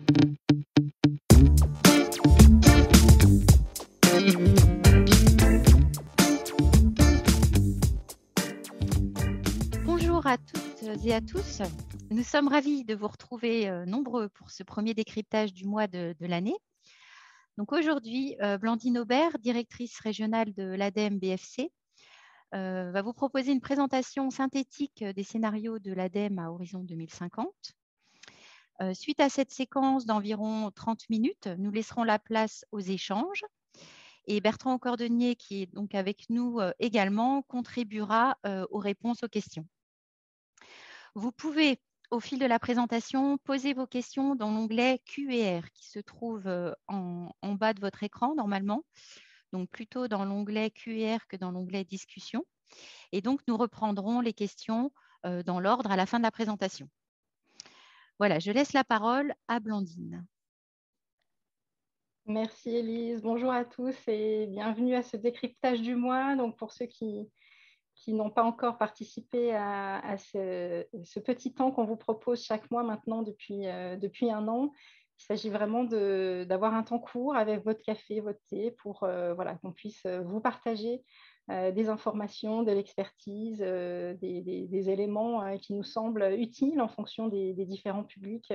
Bonjour à toutes et à tous. Nous sommes ravis de vous retrouver nombreux pour ce premier décryptage du mois de l'année. Donc aujourd'hui, Blandine Aubert, directrice régionale de l'ADEME BFC, va vous proposer une présentation synthétique des scénarios de l'ADEME à horizon 2050. Suite à cette séquence d'environ 30 minutes, nous laisserons la place aux échanges. Et Bertrand Cordonnier, qui est donc avec nous également, contribuera aux réponses aux questions. Vous pouvez, au fil de la présentation, poser vos questions dans l'onglet Q&R qui se trouve en bas de votre écran normalement, donc plutôt dans l'onglet Q&R que dans l'onglet Discussion. Et donc, nous reprendrons les questions dans l'ordre à la fin de la présentation. Voilà, je laisse la parole à Blandine. Merci Élise, bonjour à tous et bienvenue à ce décryptage du mois. Donc pour ceux qui n'ont pas encore participé à ce petit temps qu'on vous propose chaque mois maintenant depuis un an, il s'agit vraiment d'avoir un temps court avec votre café, votre thé pour voilà, qu'on puisse vous partager des informations, de l'expertise, des éléments qui nous semblent utiles en fonction des différents publics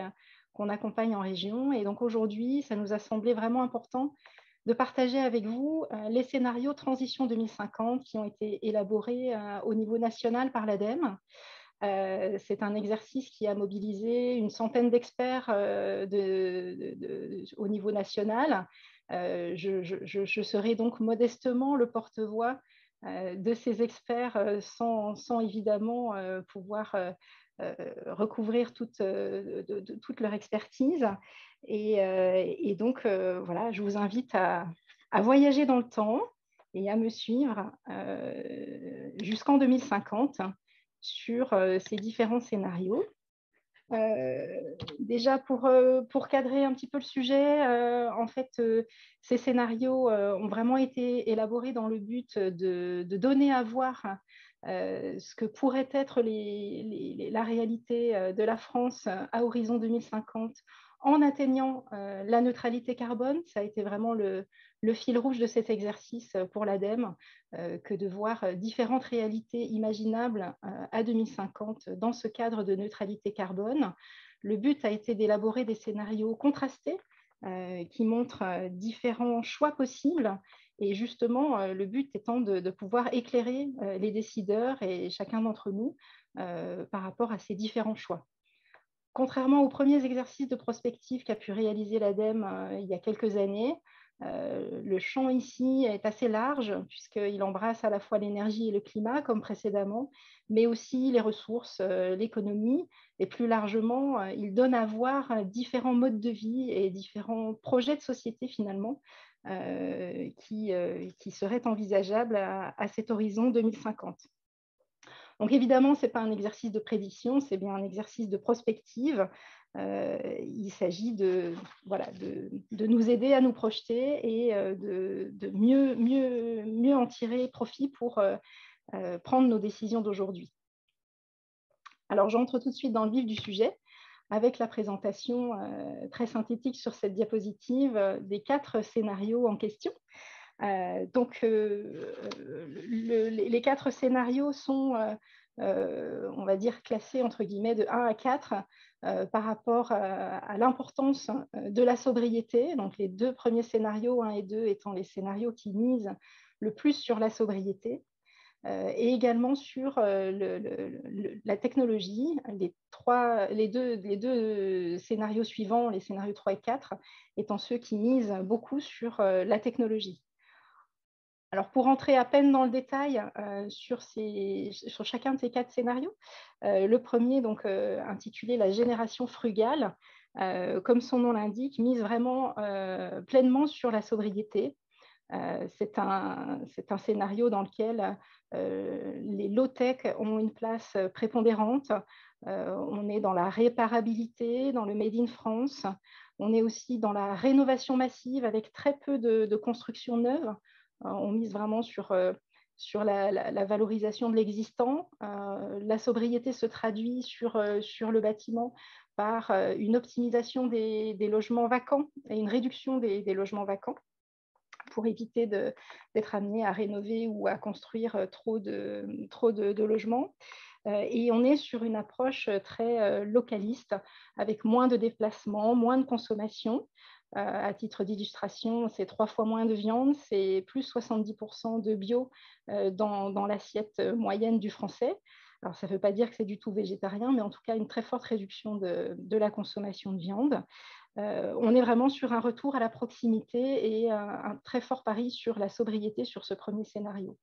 qu'on accompagne en région. Et donc aujourd'hui, ça nous a semblé vraiment important de partager avec vous les scénarios Transition 2050 qui ont été élaborés au niveau national par l'ADEME. C'est un exercice qui a mobilisé une centaine d'experts au niveau national. Je serai donc modestement le porte-voix de ces experts sans évidemment pouvoir recouvrir toute leur expertise. Et donc, voilà, je vous invite à voyager dans le temps et à me suivre jusqu'en 2050 sur ces différents scénarios. Déjà, pour cadrer un petit peu le sujet, en fait, ces scénarios ont vraiment été élaborés dans le but de donner à voir ce que pourrait être la réalité de la France à horizon 2050 en atteignant la neutralité carbone. Ça a été vraiment le fil rouge de cet exercice pour l'ADEME, que de voir différentes réalités imaginables à 2050 dans ce cadre de neutralité carbone. Le but a été d'élaborer des scénarios contrastés qui montrent différents choix possibles. Et justement, le but étant de pouvoir éclairer les décideurs et chacun d'entre nous par rapport à ces différents choix. Contrairement aux premiers exercices de prospective qu'a pu réaliser l'ADEME il y a quelques années, le champ ici est assez large puisqu'il embrasse à la fois l'énergie et le climat comme précédemment, mais aussi les ressources, l'économie et plus largement, il donne à voir différents modes de vie et différents projets de société finalement qui seraient envisageables à cet horizon 2050. Donc évidemment, ce n'est pas un exercice de prédiction, c'est bien un exercice de prospective. Il s'agit de nous aider à nous projeter et de mieux en tirer profit pour prendre nos décisions d'aujourd'hui. Alors j'entre tout de suite dans le vif du sujet avec la présentation très synthétique sur cette diapositive des 4 scénarios en question. Donc, les 4 scénarios sont, on va dire, classés entre guillemets de 1 à 4 par rapport à l'importance de la sobriété. Donc, les 2 premiers scénarios, 1 et 2, étant les scénarios qui misent le plus sur la sobriété. Et également sur la technologie. Les deux scénarios suivants, les scénarios 3 et 4, étant ceux qui misent beaucoup sur la technologie. Alors, pour entrer à peine dans le détail sur chacun de ces 4 scénarios, le premier, donc, intitulé « La génération frugale », comme son nom l'indique, mise vraiment pleinement sur la sobriété. C'est un scénario dans lequel les low-tech ont une place prépondérante. On est dans la réparabilité, dans le Made in France. On est aussi dans la rénovation massive avec très peu de construction neuve. On mise vraiment sur la valorisation de l'existant. La sobriété se traduit sur le bâtiment par une optimisation des logements vacants et une réduction des logements vacants pour éviter d'être amené à rénover ou à construire trop de logements. Et on est sur une approche très localiste, avec moins de déplacements, moins de consommation. À titre d'illustration, c'est 3 fois moins de viande, c'est plus 70% de bio dans l'assiette moyenne du Français. Alors, ça ne veut pas dire que c'est du tout végétarien, mais en tout cas, une très forte réduction de la consommation de viande. On est vraiment sur un retour à la proximité et un très fort pari sur la sobriété sur ce premier scénario.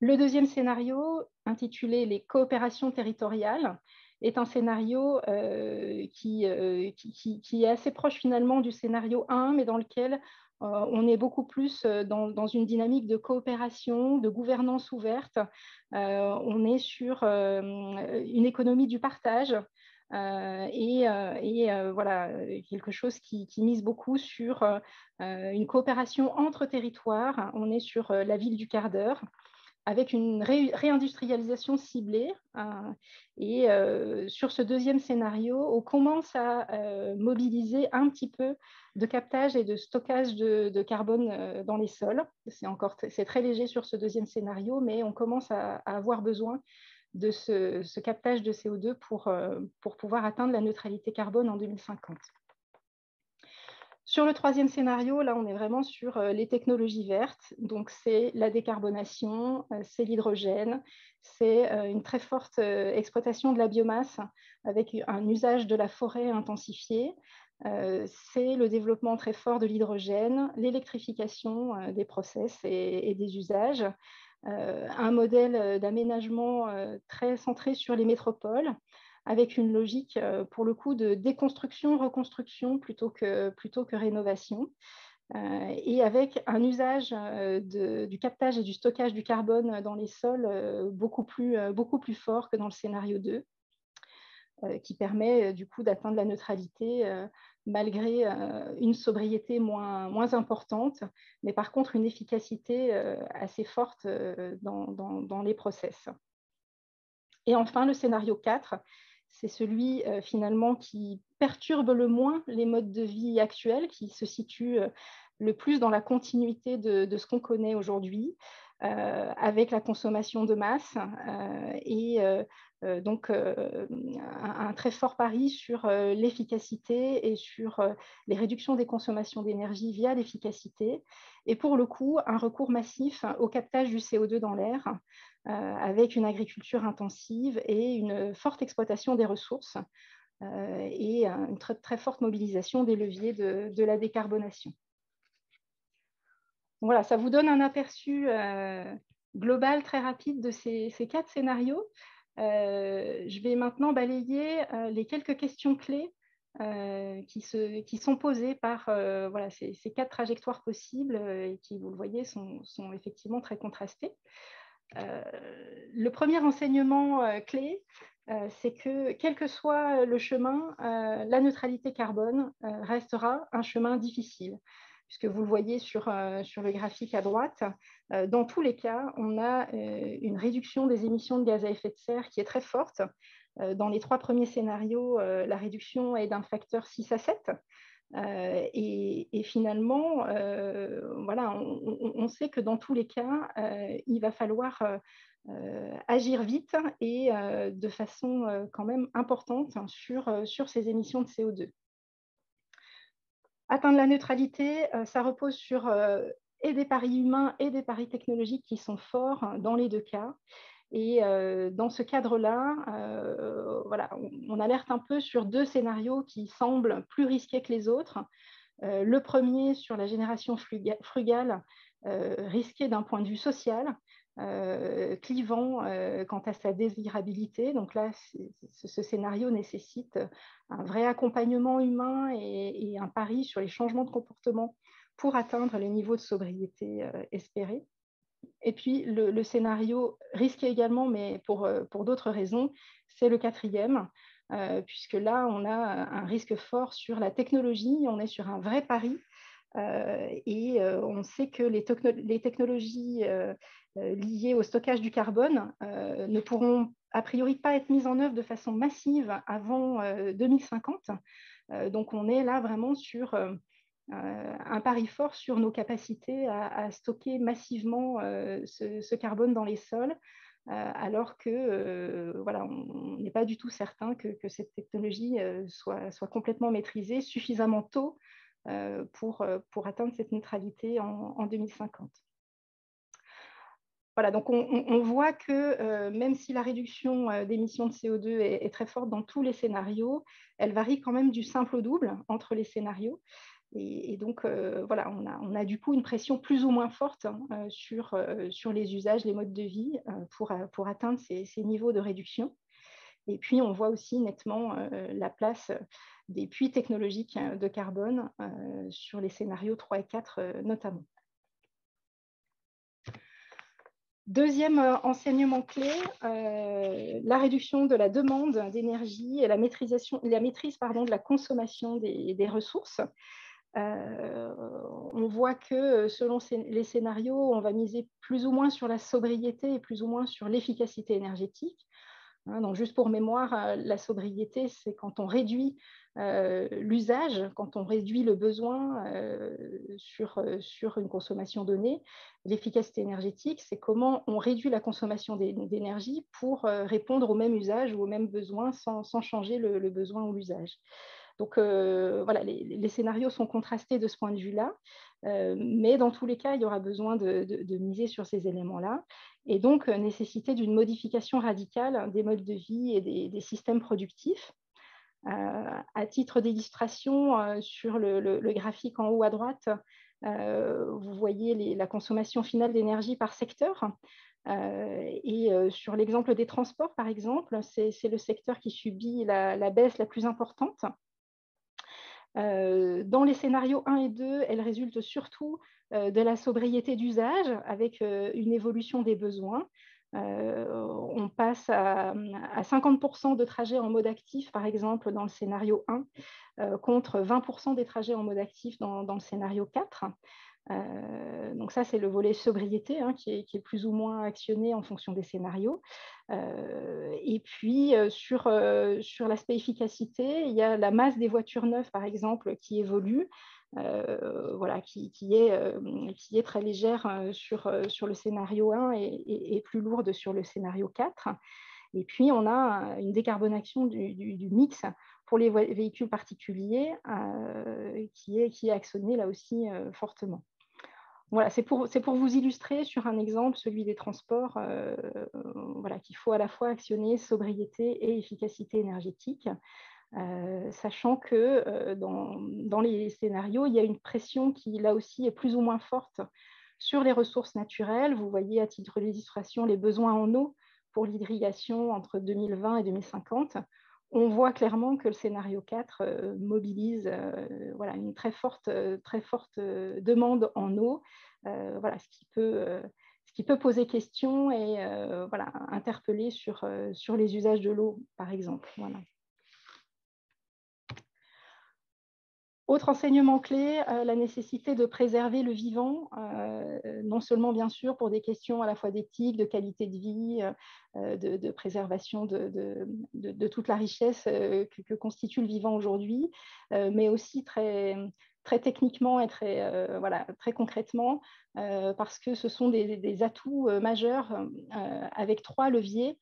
Le deuxième scénario, intitulé Les coopérations territoriales, est un scénario qui est assez proche finalement du scénario 1, mais dans lequel on est beaucoup plus dans une dynamique de coopération, de gouvernance ouverte. On est sur une économie du partage. Voilà, quelque chose qui mise beaucoup sur une coopération entre territoires. On est sur la ville du quart d'heure, avec une réindustrialisation ciblée. Et sur ce deuxième scénario, on commence à mobiliser un petit peu de captage et de stockage de carbone dans les sols. C'est très léger sur ce deuxième scénario, mais on commence à avoir besoin de ce captage de CO2 pour pouvoir atteindre la neutralité carbone en 2050. Sur le troisième scénario, là, on est vraiment sur les technologies vertes. Donc, c'est la décarbonation, c'est l'hydrogène, c'est une très forte exploitation de la biomasse avec un usage de la forêt intensifié. C'est le développement très fort de l'hydrogène, l'électrification des process et des usages, un modèle d'aménagement très centré sur les métropoles, avec une logique, pour le coup, de déconstruction, reconstruction plutôt que rénovation, et avec un usage du captage et du stockage du carbone dans les sols beaucoup plus fort que dans le scénario 2, qui permet du coup d'atteindre la neutralité malgré une sobriété moins importante, mais par contre une efficacité assez forte dans les process. Et enfin, le scénario 4, c'est celui finalement qui perturbe le moins les modes de vie actuels, qui se situe le plus dans la continuité de ce qu'on connaît aujourd'hui, avec la consommation de masse et donc un très fort pari sur l'efficacité et sur les réductions des consommations d'énergie via l'efficacité. Et pour le coup, un recours massif au captage du CO2 dans l'air, avec une agriculture intensive et une forte exploitation des ressources et une très forte mobilisation des leviers de la décarbonation. Voilà, ça vous donne un aperçu global très rapide de ces 4 scénarios. Je vais maintenant balayer les quelques questions clés qui sont posées par voilà, ces 4 trajectoires possibles et qui, vous le voyez, sont effectivement très contrastées. Le premier enseignement clé, c'est que quel que soit le chemin, la neutralité carbone restera un chemin difficile, puisque vous le voyez sur le graphique à droite. Dans tous les cas, on a une réduction des émissions de gaz à effet de serre qui est très forte. Dans les 3 premiers scénarios, la réduction est d'un facteur 6 à 7. Et finalement, voilà, on sait que dans tous les cas, il va falloir agir vite et de façon quand même importante sur ces émissions de CO2. Atteindre la neutralité, ça repose sur et des paris humains et des paris technologiques qui sont forts dans les 2 cas. Et dans ce cadre-là, voilà, on alerte un peu sur 2 scénarios qui semblent plus risqués que les autres. Le premier, sur la génération frugale, risqué d'un point de vue social, clivant quant à sa désirabilité. Donc là, ce scénario nécessite un vrai accompagnement humain et un pari sur les changements de comportement pour atteindre les niveaux de sobriété espérés. Et puis, le scénario risqué également, mais pour d'autres raisons, c'est le quatrième, puisque là, on a un risque fort sur la technologie, on est sur un vrai pari, et on sait que les technologies liées au stockage du carbone ne pourront a priori pas être mise en œuvre de façon massive avant 2050. Donc on est là vraiment sur un pari fort sur nos capacités à stocker massivement ce carbone dans les sols, alors que voilà, on n'est pas du tout certain que cette technologie soit complètement maîtrisée suffisamment tôt pour atteindre cette neutralité en 2050. Voilà, donc on voit que même si la réduction d'émissions de CO2 est très forte dans tous les scénarios, elle varie quand même du simple au double entre les scénarios. Et donc, voilà, on a du coup une pression plus ou moins forte sur les usages, les modes de vie pour atteindre ces niveaux de réduction. Et puis, on voit aussi nettement la place des puits technologiques de carbone sur les scénarios 3 et 4 notamment. Deuxième enseignement clé, la réduction de la demande d'énergie et la maîtrise de la consommation des ressources. On voit que selon les scénarios, on va miser plus ou moins sur la sobriété et plus ou moins sur l'efficacité énergétique. Donc, juste pour mémoire, la sobriété, c'est quand on réduit l'usage, quand on réduit le besoin sur une consommation donnée. L'efficacité énergétique, c'est comment on réduit la consommation d'énergie pour répondre au même usage ou au même besoin sans changer le besoin ou l'usage. Donc, voilà, les scénarios sont contrastés de ce point de vue-là, mais dans tous les cas, il y aura besoin de miser sur ces éléments-là, et donc nécessité d'une modification radicale des modes de vie et des systèmes productifs. À titre d'illustration, sur le graphique en haut à droite, vous voyez la consommation finale d'énergie par secteur. Et sur l'exemple des transports, par exemple, c'est le secteur qui subit la baisse la plus importante. Dans les scénarios 1 et 2, elle résulte surtout de la sobriété d'usage avec une évolution des besoins. On passe à 50% de trajets en mode actif, par exemple, dans le scénario 1, contre 20% des trajets en mode actif dans le scénario 4. Donc ça, c'est le volet sobriété qui est plus ou moins actionné en fonction des scénarios. Et puis, sur l'aspect efficacité, il y a la masse des voitures neuves, par exemple, qui évolue, voilà, qui est très légère sur le scénario 1 et plus lourde sur le scénario 4. Et puis, on a une décarbonation du mix pour les véhicules particuliers qui est actionnée là aussi fortement. Voilà, c'est pour vous illustrer sur un exemple, celui des transports, voilà, qu'il faut à la fois actionner sobriété et efficacité énergétique, sachant que dans les scénarios, il y a une pression qui, là aussi, est plus ou moins forte sur les ressources naturelles. Vous voyez à titre d'illustration les besoins en eau pour l'irrigation entre 2020 et 2050. On voit clairement que le scénario 4 mobilise voilà, une très forte demande en eau, voilà, ce qui peut poser question et voilà, interpeller sur les usages de l'eau, par exemple. Voilà. Autre enseignement clé, la nécessité de préserver le vivant, non seulement bien sûr pour des questions à la fois d'éthique, de qualité de vie, de préservation de toute la richesse que constitue le vivant aujourd'hui, mais aussi très techniquement et voilà, très concrètement, parce que ce sont des atouts majeurs avec 3 leviers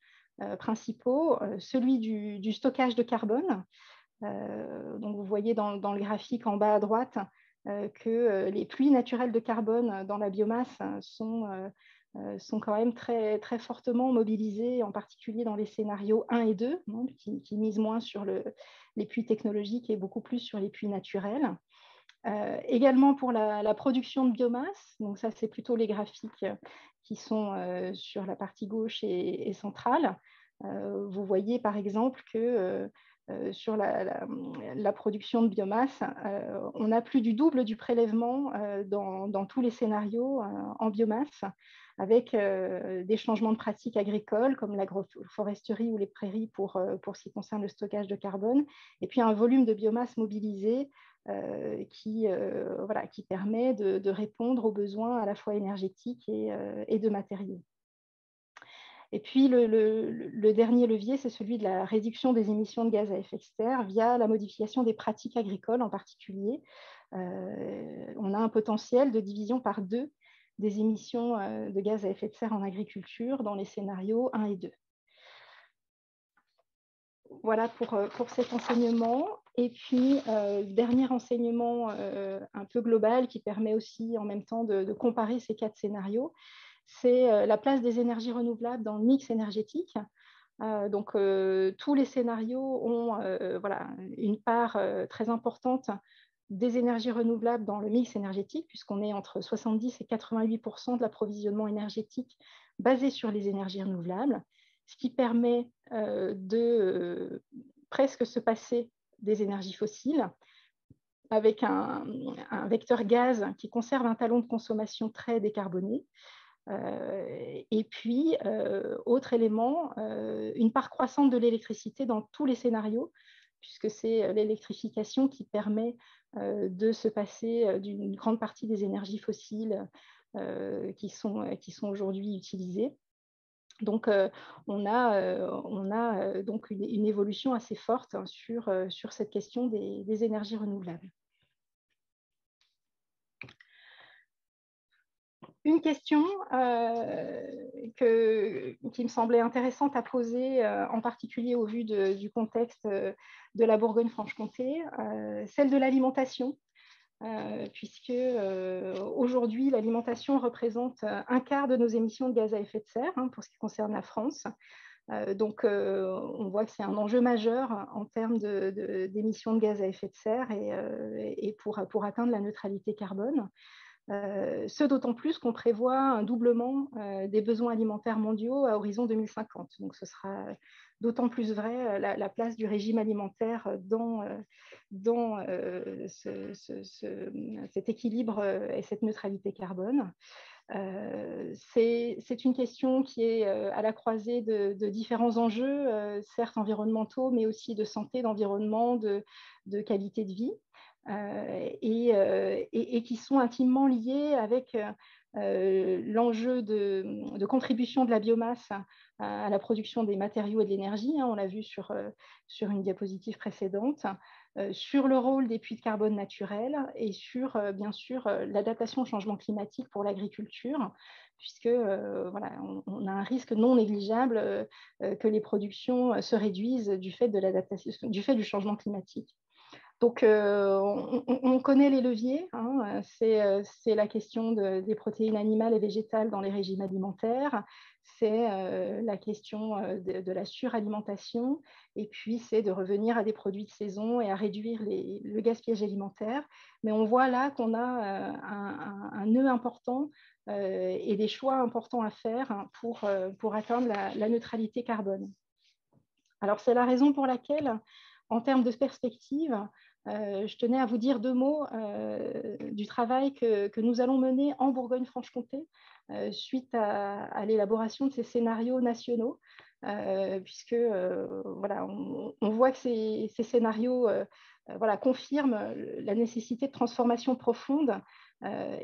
principaux, celui du stockage de carbone. Donc vous voyez dans le graphique en bas à droite que les puits naturels de carbone dans la biomasse sont quand même très, très fortement mobilisés, en particulier dans les scénarios 1 et 2, qui misent moins sur les puits technologiques et beaucoup plus sur les puits naturels. Également pour la production de biomasse, donc ça c'est plutôt les graphiques qui sont sur la partie gauche et centrale. Vous voyez par exemple que sur la production de biomasse, on a plus du double du prélèvement dans tous les scénarios en biomasse, avec des changements de pratiques agricoles comme l'agroforesterie ou les prairies pour ce qui concerne le stockage de carbone, et puis un volume de biomasse mobilisé qui permet de répondre aux besoins à la fois énergétiques et de matériaux. Et puis, le dernier levier, c'est celui de la réduction des émissions de gaz à effet de serre via la modification des pratiques agricoles en particulier. On a un potentiel de division par 2 des émissions de gaz à effet de serre en agriculture dans les scénarios 1 et 2. Voilà pour cet enseignement. Et puis, dernier enseignement un peu global qui permet aussi en même temps de comparer ces 4 scénarios, c'est la place des énergies renouvelables dans le mix énergétique. Donc, tous les scénarios ont voilà, une part très importante des énergies renouvelables dans le mix énergétique, puisqu'on est entre 70 et 88% de l'approvisionnement énergétique basé sur les énergies renouvelables, ce qui permet de presque se passer des énergies fossiles, avec un vecteur gaz qui conserve un talon de consommation très décarboné. Et puis, autre élément, une part croissante de l'électricité dans tous les scénarios, puisque c'est l'électrification qui permet de se passer d'une grande partie des énergies fossiles qui sont aujourd'hui utilisées. Donc, on a donc une évolution assez forte sur cette question des énergies renouvelables. Une question qui me semblait intéressante à poser, en particulier au vu du contexte de la Bourgogne-Franche-Comté, celle de l'alimentation, puisque aujourd'hui, l'alimentation représente un quart de nos émissions de gaz à effet de serre, pour ce qui concerne la France. Donc, on voit que c'est un enjeu majeur en termes d'émissions de gaz à effet de serre et pour atteindre la neutralité carbone. Ce d'autant plus qu'on prévoit un doublement des besoins alimentaires mondiaux à horizon 2050. Donc, ce sera d'autant plus vrai la place du régime alimentaire dans cet équilibre et cette neutralité carbone. C'est une question qui est à la croisée de différents enjeux, certes environnementaux, mais aussi de santé, d'environnement, de qualité de vie. Et qui sont intimement liés avec l'enjeu de contribution de la biomasse à la production des matériaux et de l'énergie. On l'a vu sur une diapositive précédente, sur le rôle des puits de carbone naturels et sur, bien sûr, l'adaptation au changement climatique pour l'agriculture, puisque voilà, on a un risque non négligeable que les productions se réduisent du fait du changement climatique. Donc, on connaît les leviers, c'est la question des protéines animales et végétales dans les régimes alimentaires, c'est la question de la suralimentation, et puis c'est de revenir à des produits de saison et à réduire le gaspillage alimentaire. Mais on voit là qu'on a un nœud important et des choix importants à faire pour atteindre la neutralité carbone. Alors, c'est la raison pour laquelle, en termes de perspective, je tenais à vous dire 2 mots du travail que nous allons mener en Bourgogne-Franche-Comté suite à l'élaboration de ces scénarios nationaux, puisque voilà, on voit que ces scénarios voilà, confirment la nécessité de transformation profonde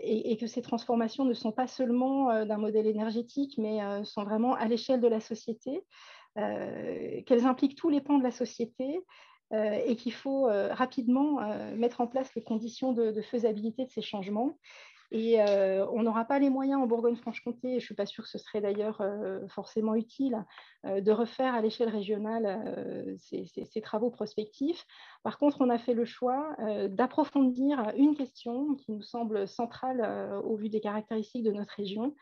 et que ces transformations ne sont pas seulement d'un modèle énergétique, mais sont vraiment à l'échelle de la société, qu'elles impliquent tous les pans de la société et qu'il faut rapidement mettre en place les conditions de faisabilité de ces changements. Et on n'aura pas les moyens en Bourgogne-Franche-Comté, et je ne suis pas sûre que ce serait d'ailleurs forcément utile, de refaire à l'échelle régionale ces travaux prospectifs. Par contre, on a fait le choix d'approfondir une question qui nous semble centrale au vu des caractéristiques de notre région,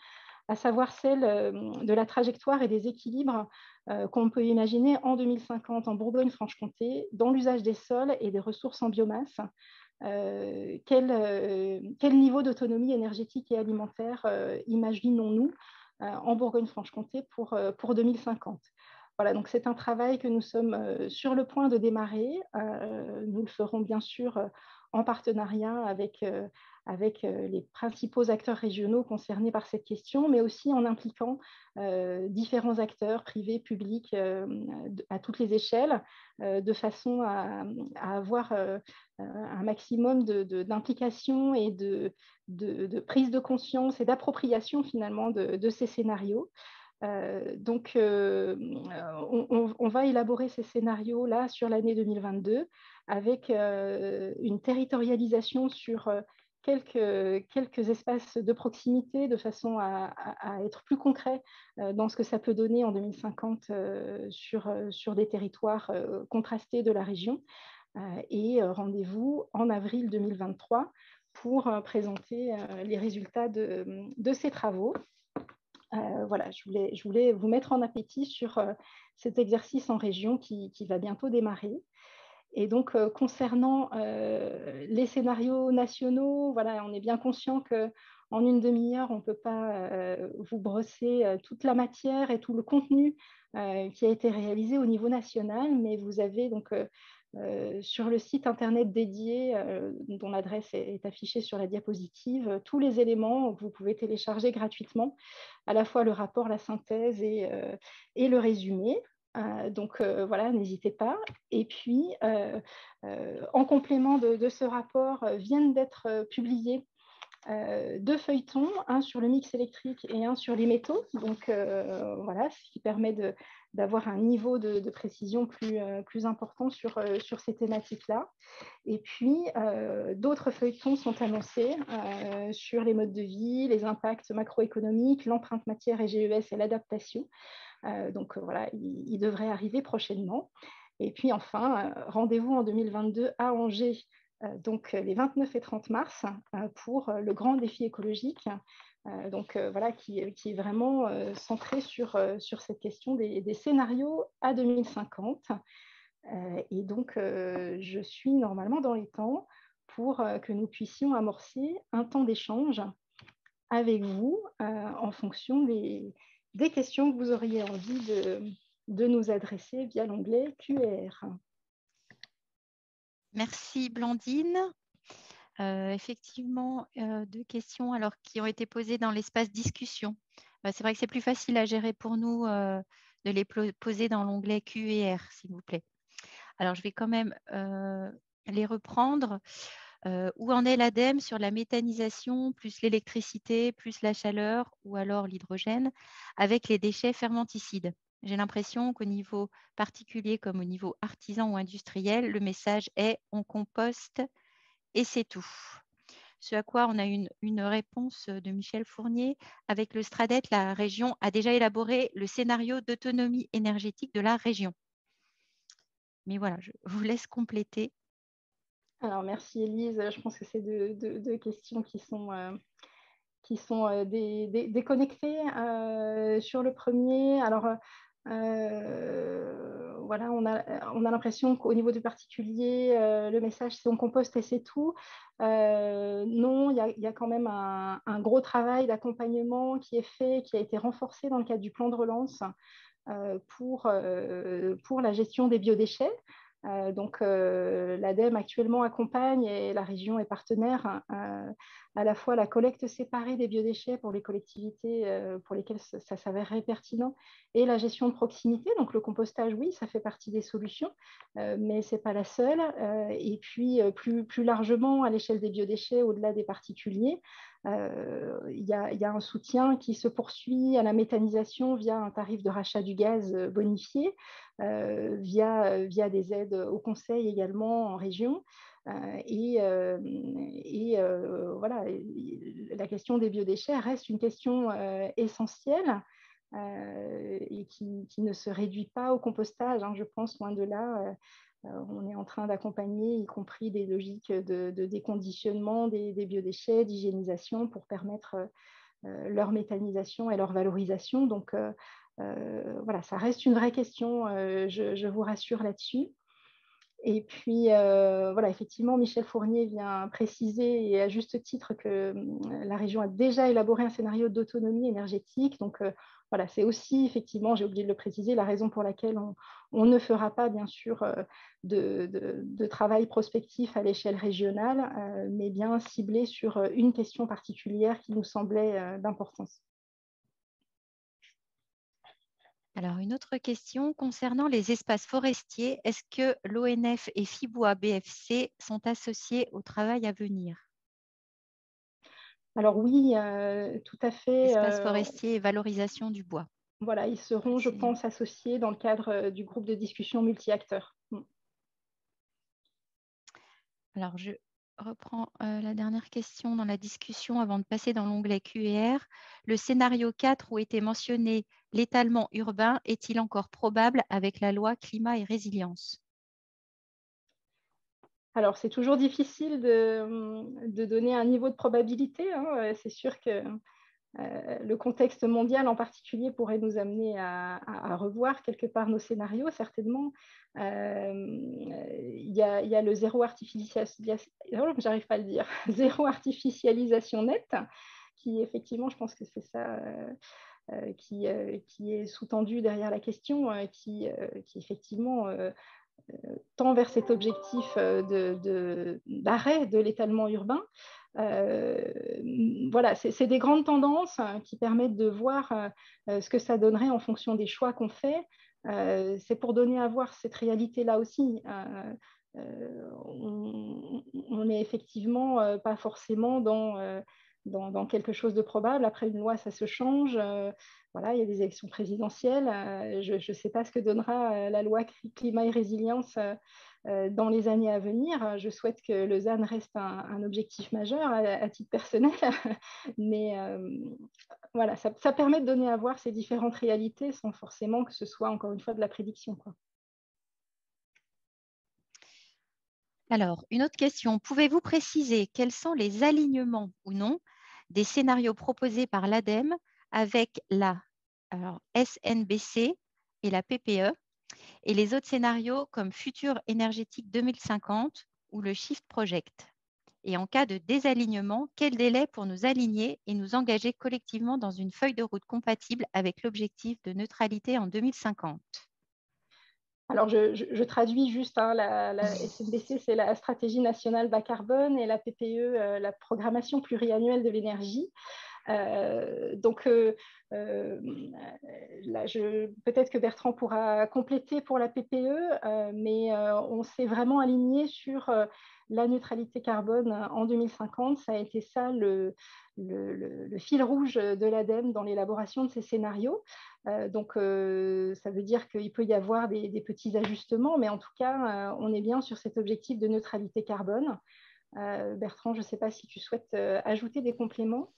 à savoir celle de la trajectoire et des équilibres qu'on peut imaginer en 2050 en Bourgogne-Franche-Comté dans l'usage des sols et des ressources en biomasse. Quel niveau d'autonomie énergétique et alimentaire imaginons-nous en Bourgogne-Franche-Comté pour 2050 ? Voilà, donc c'est un travail que nous sommes sur le point de démarrer. Nous le ferons bien sûr en partenariat avec les principaux acteurs régionaux concernés par cette question, mais aussi en impliquant différents acteurs privés, publics, à toutes les échelles, de façon à avoir un maximum d'implication et de prise de conscience et d'appropriation finalement de ces scénarios. On va élaborer ces scénarios-là sur l'année 2022 avec une territorialisation sur quelques espaces de proximité de façon à être plus concret dans ce que ça peut donner en 2050 sur des territoires contrastés de la région. Et rendez-vous en avril 2023 pour présenter les résultats de ces travaux. Voilà, je voulais vous mettre en appétit sur cet exercice en région qui va bientôt démarrer. Et donc, concernant les scénarios nationaux, voilà, on est bien conscient qu'en une demi-heure, on ne peut pas vous brosser toute la matière et tout le contenu qui a été réalisé au niveau national, mais vous avez donc sur le site internet dédié, dont l'adresse est affichée sur la diapositive, tous les éléments que vous pouvez télécharger gratuitement, à la fois le rapport, la synthèse et le résumé. Donc voilà, n'hésitez pas. Et puis, en complément de ce rapport, viennent d'être publiés deux feuilletons, un sur le mix électrique et un sur les métaux. Donc voilà, ce qui permet d'avoir un niveau de précision plus important sur ces thématiques-là. Et puis, d'autres feuilletons sont annoncés sur les modes de vie, les impacts macroéconomiques, l'empreinte matière et GES et l'adaptation. Donc voilà, il devrait arriver prochainement. Et puis enfin, rendez-vous en 2022 à Angers, donc les 29 et 30 mars, pour le grand défi écologique, voilà, qui est vraiment centré sur cette question des scénarios à 2050. Et donc, je suis normalement dans les temps pour que nous puissions amorcer un temps d'échange avec vous en fonction des questions que vous auriez envie de nous adresser via l'onglet Q&R. Merci Blandine. Effectivement, deux questions alors, qui ont été posées dans l'espace discussion. C'est vrai que c'est plus facile à gérer pour nous de les poser dans l'onglet Q&R, s'il vous plaît. Alors, je vais quand même les reprendre. Où en est l'ADEME sur la méthanisation, plus l'électricité, plus la chaleur, ou alors l'hydrogène, avec les déchets fermenticides? J'ai l'impression qu'au niveau particulier comme au niveau artisan ou industriel, le message est on composte et c'est tout. Ce à quoi on a une réponse de Michel Fournier. Avec le Stradet, la région a déjà élaboré le scénario d'autonomie énergétique de la région. Mais voilà, je vous laisse compléter. Alors, merci Élise. Je pense que c'est deux questions qui sont déconnectées. Sur le premier, alors voilà, on a l'impression qu'au niveau du particulier, le message c'est on composte et c'est tout. Non, il y a quand même un gros travail d'accompagnement qui est fait, qui a été renforcé dans le cadre du plan de relance pour la gestion des biodéchets. Donc, l'ADEME actuellement accompagne et la région est partenaire à la fois la collecte séparée des biodéchets pour les collectivités pour lesquelles ça s'avérerait pertinent et la gestion de proximité. Donc, le compostage, oui, ça fait partie des solutions, mais ce n'est pas la seule. Et puis, plus largement, à l'échelle des biodéchets, au-delà des particuliers, il y a un soutien qui se poursuit à la méthanisation via un tarif de rachat du gaz bonifié, via des aides au conseil également en région. Voilà, la question des biodéchets reste une question essentielle et qui ne se réduit pas au compostage, hein, je pense, loin de là. On est en train d'accompagner, y compris des logiques de déconditionnement des biodéchets, d'hygiénisation pour permettre leur méthanisation et leur valorisation. Donc, voilà, ça reste une vraie question, je vous rassure là-dessus. Et puis, voilà, effectivement, Michel Fournier vient préciser, et à juste titre, que la région a déjà élaboré un scénario d'autonomie énergétique. Donc, voilà, c'est aussi, effectivement, j'ai oublié de le préciser, la raison pour laquelle on ne fera pas, bien sûr, de travail prospectif à l'échelle régionale, mais bien ciblé sur une question particulière qui nous semblait d'importance. Alors, une autre question concernant les espaces forestiers. Est-ce que l'ONF et FIBOA BFC sont associés au travail à venir? Alors oui, tout à fait. Espaces forestiers et valorisation du bois. voilà, ils seront, je pense, associés dans le cadre du groupe de discussion multi-acteurs. Alors, je reprends la dernière question dans la discussion avant de passer dans l'onglet Q&R. Le scénario 4 où était mentionné l'étalement urbain est-il encore probable avec la loi climat et résilience? Alors, c'est toujours difficile de donner un niveau de probabilité, hein. C'est sûr que le contexte mondial en particulier pourrait nous amener à revoir quelque part nos scénarios, certainement. Il y a le j'arrive pas à le dire, zéro artificialisation nette, qui effectivement, je pense que c'est ça qui est sous-tendu derrière la question, qui effectivement tend vers cet objectif d'arrêt de l'étalement urbain. Voilà, c'est des grandes tendances qui permettent de voir ce que ça donnerait en fonction des choix qu'on fait. C'est pour donner à voir cette réalité-là aussi. On n'est effectivement pas forcément dans quelque chose de probable. Après une loi, ça se change. Voilà, il y a des élections présidentielles. Je ne sais pas ce que donnera la loi climat et résilience dans les années à venir. Je souhaite que le ZAN reste un objectif majeur à titre personnel. Mais voilà, ça permet de donner à voir ces différentes réalités sans forcément que ce soit encore une fois de la prédiction, quoi. Alors, une autre question. Pouvez-vous préciser quels sont les alignements ou non des scénarios proposés par l'ADEME avec la SNBC et la PPE et les autres scénarios comme Futur énergétique 2050 ou le Shift Project? Et en cas de désalignement, quel délai pour nous aligner et nous engager collectivement dans une feuille de route compatible avec l'objectif de neutralité en 2050? Alors, je traduis juste, hein, la SNBC, c'est la stratégie nationale bas carbone, et la PPE, la programmation pluriannuelle de l'énergie. Donc, là, peut-être que Bertrand pourra compléter pour la PPE, mais on s'est vraiment aligné sur la neutralité carbone en 2050. Ça a été ça le fil rouge de l'ADEME dans l'élaboration de ces scénarios. Donc, ça veut dire qu'il peut y avoir des petits ajustements, mais en tout cas, on est bien sur cet objectif de neutralité carbone. Bertrand, je ne sais pas si tu souhaites ajouter des compléments.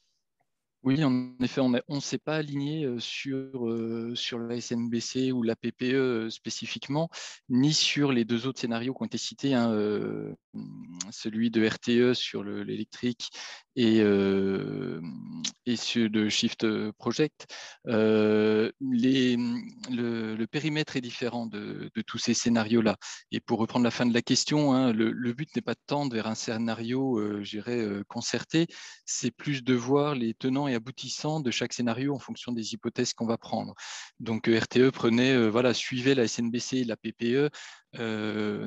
Oui, en effet, on ne s'est pas aligné sur la SNBC ou la PPE spécifiquement, ni sur les deux autres scénarios qui ont été cités, hein, celui de RTE sur l'électrique et sur le Shift Project. Le périmètre est différent de tous ces scénarios-là. Et pour reprendre la fin de la question, hein, le but n'est pas de tendre vers un scénario, je dirais, concerté, c'est plus de voir les tenants et aboutissants de chaque scénario en fonction des hypothèses qu'on va prendre. Donc RTE suivait la SNBC et la PPE,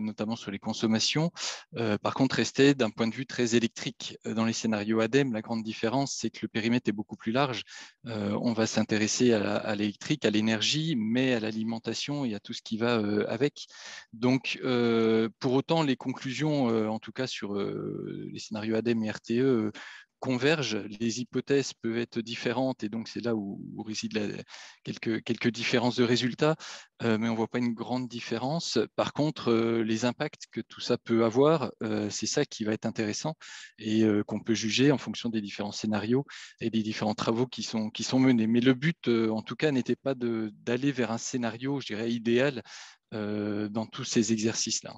notamment sur les consommations. Par contre, restait d'un point de vue très électrique. Dans les scénarios ADEME, la grande différence, c'est que le périmètre est beaucoup plus large. On va s'intéresser à l'électrique, à l'énergie, mais à l'alimentation et à tout ce qui va avec. Donc, pour autant, les conclusions, en tout cas sur les scénarios ADEME et RTE, convergent, les hypothèses peuvent être différentes et donc c'est là où résident quelques différences de résultats, mais on ne voit pas une grande différence. Par contre, les impacts que tout ça peut avoir, c'est ça qui va être intéressant et qu'on peut juger en fonction des différents scénarios et des différents travaux qui sont menés. Mais le but, en tout cas, n'était pas d'aller vers un scénario, je dirais, idéal dans tous ces exercices-là.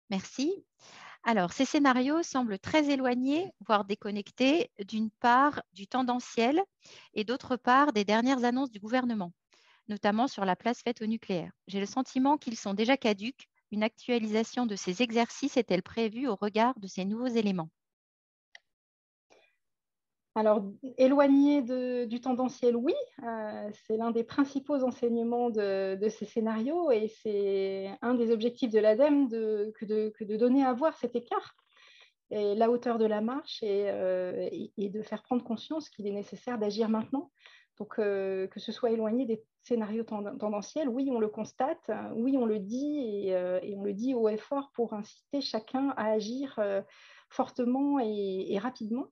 Merci. Alors, ces scénarios semblent très éloignés, voire déconnectés, d'une part du tendanciel et d'autre part des dernières annonces du gouvernement, notamment sur la place faite au nucléaire. J'ai le sentiment qu'ils sont déjà caducs. Une actualisation de ces exercices est-elle prévue au regard de ces nouveaux éléments? Alors, éloigné du tendanciel, oui, c'est l'un des principaux enseignements de ces scénarios, et c'est un des objectifs de l'ADEME que de donner à voir cet écart et la hauteur de la marche, et de faire prendre conscience qu'il est nécessaire d'agir maintenant. Donc, que ce soit éloigné des scénarios tendanciels, oui, on le constate, oui, on le dit, et on le dit haut et fort pour inciter chacun à agir fortement et rapidement.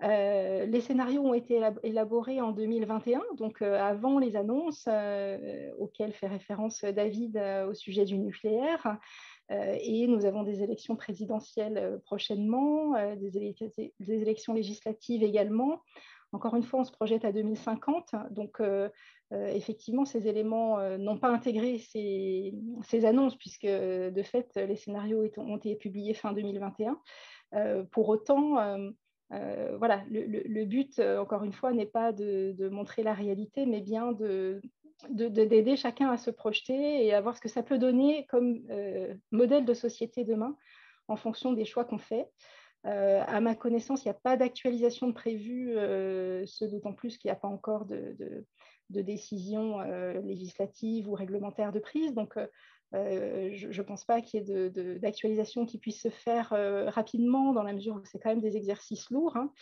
Les scénarios ont été élaborés en 2021, donc avant les annonces auxquelles fait référence David au sujet du nucléaire. Et nous avons des élections présidentielles prochainement, des élections législatives également. Encore une fois, on se projette à 2050. Donc, effectivement, ces éléments n'ont pas intégré ces annonces, puisque de fait, les scénarios ont été publiés fin 2021. Pour autant, voilà, le but, encore une fois, n'est pas de montrer la réalité, mais bien d'aider chacun à se projeter et à voir ce que ça peut donner comme modèle de société demain en fonction des choix qu'on fait. À ma connaissance, il n'y a pas d'actualisation de prévue, ce d'autant plus qu'il n'y a pas encore de décision législative ou réglementaire de prise. Donc, je ne pense pas qu'il y ait d'actualisation qui puisse se faire rapidement, dans la mesure où c'est quand même des exercices lourds. Hein.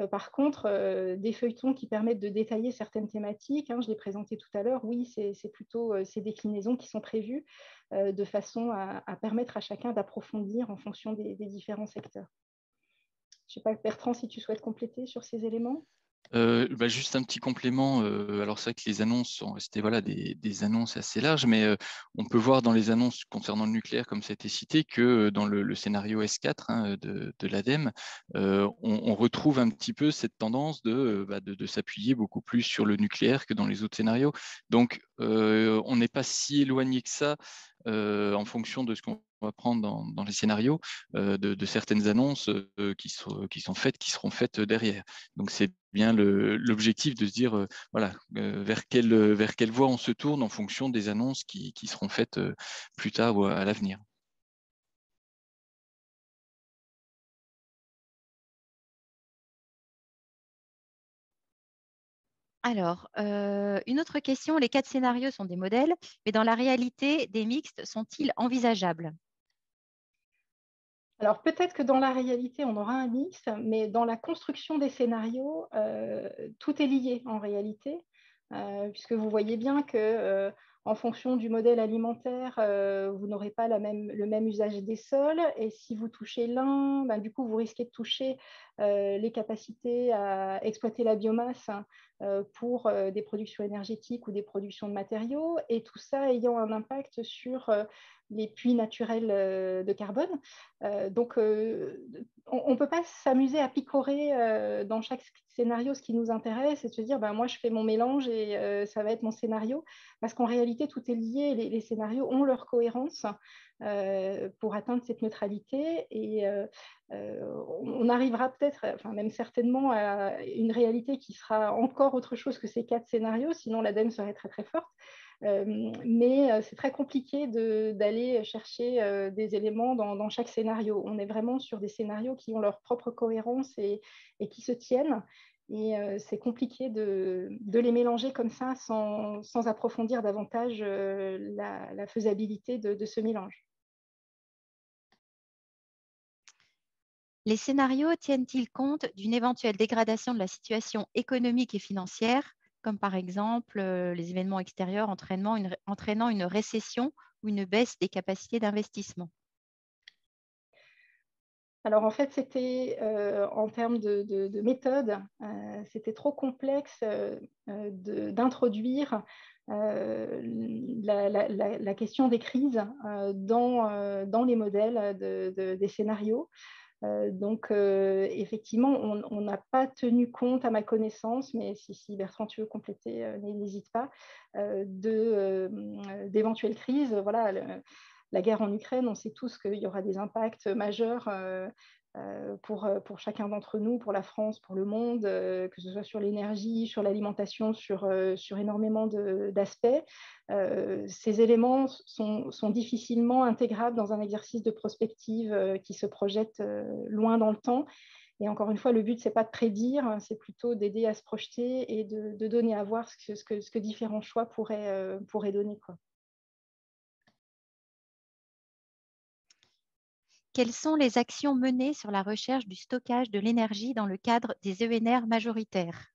Par contre, des feuilletons qui permettent de détailler certaines thématiques, hein, je l'ai présenté tout à l'heure, oui, c'est plutôt ces déclinaisons qui sont prévues de façon à permettre à chacun d'approfondir en fonction des différents secteurs. Je ne sais pas, Bertrand, si tu souhaites compléter sur ces éléments. Juste un petit complément. Alors c'est vrai que les annonces sont restées des annonces assez larges, mais on peut voir dans les annonces concernant le nucléaire, comme ça a été cité, que dans le scénario S4 hein, de l'ADEME, on retrouve un petit peu cette tendance de s'appuyer beaucoup plus sur le nucléaire que dans les autres scénarios. Donc on n'est pas si éloigné que ça en fonction de ce qu'on va prendre dans les scénarios, de certaines annonces qui sont faites, qui seront faites derrière. Donc c'est bien l'objectif de se dire voilà, vers quelle voie on se tourne en fonction des annonces qui seront faites plus tard ou à l'avenir. Alors, une autre question, les 4 scénarios sont des modèles, mais dans la réalité, des mixtes sont-ils envisageables? Alors peut-être que dans la réalité, on aura un mix, mais dans la construction des scénarios, tout est lié en réalité, puisque vous voyez bien que en fonction du modèle alimentaire, vous n'aurez pas le même usage des sols, et si vous touchez l'un, ben, du coup, vous risquez de toucher les capacités à exploiter la biomasse pour des productions énergétiques ou des productions de matériaux, et tout ça ayant un impact sur les puits naturels de carbone. Donc, on ne peut pas s'amuser à picorer dans chaque scénario ce qui nous intéresse et se dire, ben, moi, je fais mon mélange et ça va être mon scénario, parce qu'en réalité, tout est lié. Les scénarios ont leur cohérence pour atteindre cette neutralité et on arrivera peut-être, enfin même certainement, à une réalité qui sera encore autre chose que ces 4 scénarios, sinon l'ADEME serait très très forte. Mais c'est très compliqué d'aller chercher des éléments dans chaque scénario. On est vraiment sur des scénarios qui ont leur propre cohérence et qui se tiennent. Et c'est compliqué de les mélanger comme ça sans approfondir davantage la faisabilité de ce mélange. Les scénarios tiennent-ils compte d'une éventuelle dégradation de la situation économique et financière, comme par exemple les événements extérieurs entraînant une récession ou une baisse des capacités d'investissement? Alors en fait, c'était en termes de méthode, c'était trop complexe d'introduire la question des crises dans les modèles des scénarios. Donc, effectivement, on n'a pas tenu compte, à ma connaissance, mais si Bertrand, tu veux compléter, n'hésite pas, d'éventuelles crises. Voilà, la guerre en Ukraine, on sait tous qu'il y aura des impacts majeurs pour chacun d'entre nous, pour la France, pour le monde, que ce soit sur l'énergie, sur l'alimentation, sur énormément d'aspects. Ces éléments sont difficilement intégrables dans un exercice de prospective qui se projette loin dans le temps. Et encore une fois, le but, ce n'est pas de prédire, c'est plutôt d'aider à se projeter et de donner à voir ce que différents choix pourraient donner, quoi. Quelles sont les actions menées sur la recherche du stockage de l'énergie dans le cadre des ENR majoritaires?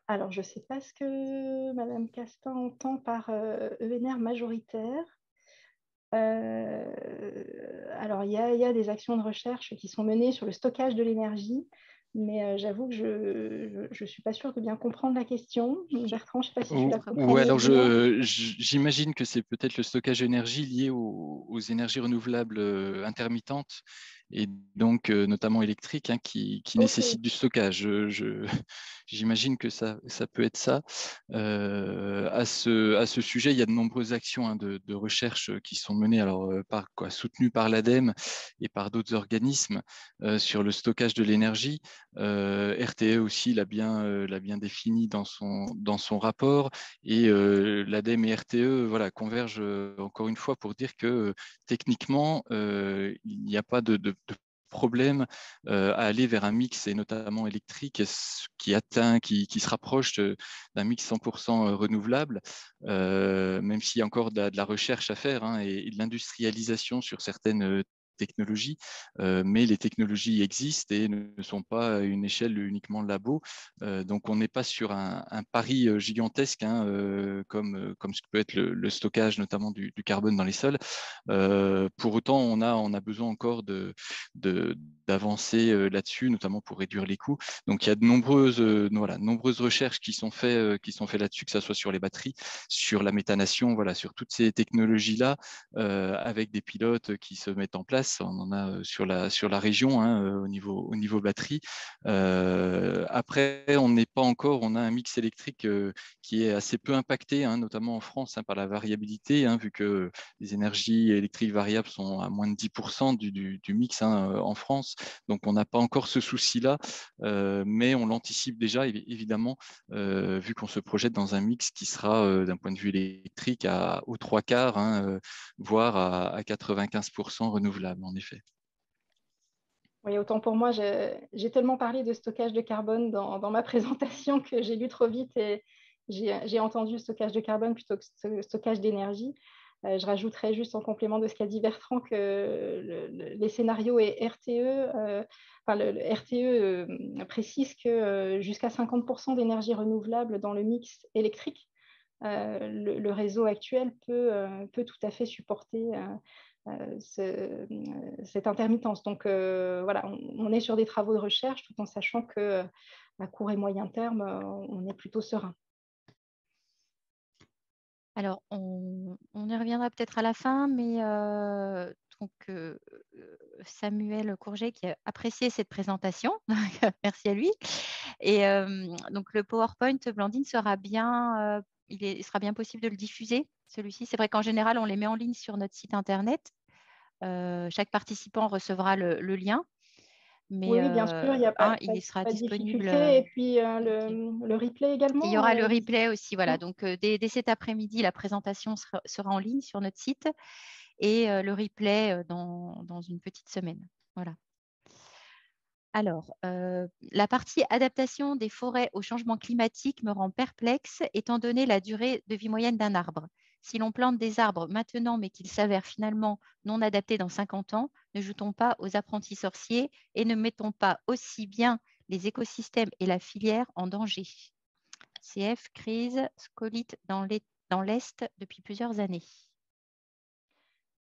Alors, je ne sais pas ce que Madame Castin entend par ENR majoritaire. Alors, il y a des actions de recherche qui sont menées sur le stockage de l'énergie, mais j'avoue que je ne suis pas sûre de bien comprendre la question. Bertrand, je ne sais pas si tu la comprends Ou mieux alors, que moi. j'imagine que c'est peut-être le stockage d'énergie lié aux énergies renouvelables intermittentes et donc notamment électriques hein, qui Ok. nécessitent du stockage. J'imagine que ça peut être ça. À ce sujet, il y a de nombreuses actions hein, de recherche qui sont menées, alors soutenues par l'ADEME et par d'autres organismes sur le stockage de l'énergie. RTE aussi l'a bien défini dans son rapport et l'ADEME et RTE convergent encore une fois pour dire que techniquement, il n'y a pas de problème à aller vers un mix et notamment électrique qui se rapproche d'un mix 100% renouvelable, même s'il y a encore de la recherche à faire hein, et de l'industrialisation sur certaines technologies, mais les technologies existent et ne sont pas à une échelle uniquement labo. Donc, on n'est pas sur un pari gigantesque hein, comme ce que peut être le stockage, notamment du carbone dans les sols. Pour autant, on a besoin encore d'avancer là-dessus, notamment pour réduire les coûts. Donc, il y a de nombreuses recherches qui sont faites là-dessus, que ce soit sur les batteries, sur la méthanation, sur toutes ces technologies-là, avec des pilotes qui se mettent en place. On en a sur la région hein, au niveau batterie. Après, on a un mix électrique qui est assez peu impacté, hein, notamment en France, hein, par la variabilité, hein, vu que les énergies électriques variables sont à moins de 10% du mix hein, en France. Donc, on n'a pas encore ce souci-là, mais on l'anticipe déjà, évidemment, vu qu'on se projette dans un mix qui sera, d'un point de vue électrique, aux trois quarts, hein, voire à 95% renouvelable, en effet. Oui, autant pour moi, j'ai tellement parlé de stockage de carbone dans ma présentation que j'ai lu trop vite et j'ai entendu stockage de carbone plutôt que stockage d'énergie. Je rajouterais juste en complément de ce qu'a dit Bertrand que les scénarios et RTE, le RTE précise que jusqu'à 50% d'énergie renouvelable dans le mix électrique, le réseau actuel peut tout à fait supporter cette intermittence. Donc voilà, on est sur des travaux de recherche tout en sachant que à court et moyen terme, on est plutôt serein. Alors, on y reviendra peut-être à la fin, mais donc, Samuel Courget qui a apprécié cette présentation, merci à lui. Et donc, le PowerPoint, Blandine, il sera bien possible de le diffuser, celui-ci. C'est vrai qu'en général, on les met en ligne sur notre site Internet. Chaque participant recevra le lien, mais Oui, bien sûr, il n'y a il sera pas de disponible. difficulté. Et puis Ok. le replay également. Il y aura le replay aussi, voilà. Ouais. Donc, dès cet après-midi, la présentation sera en ligne sur notre site et le replay dans une petite semaine. Voilà. Alors, la partie adaptation des forêts au changement climatique me rend perplexe étant donné la durée de vie moyenne d'un arbre. Si l'on plante des arbres maintenant, mais qu'ils s'avèrent finalement non adaptés dans 50 ans, ne jetons pas aux apprentis sorciers et ne mettons pas aussi bien les écosystèmes et la filière en danger. CF, crise scolite dans l'Est depuis plusieurs années.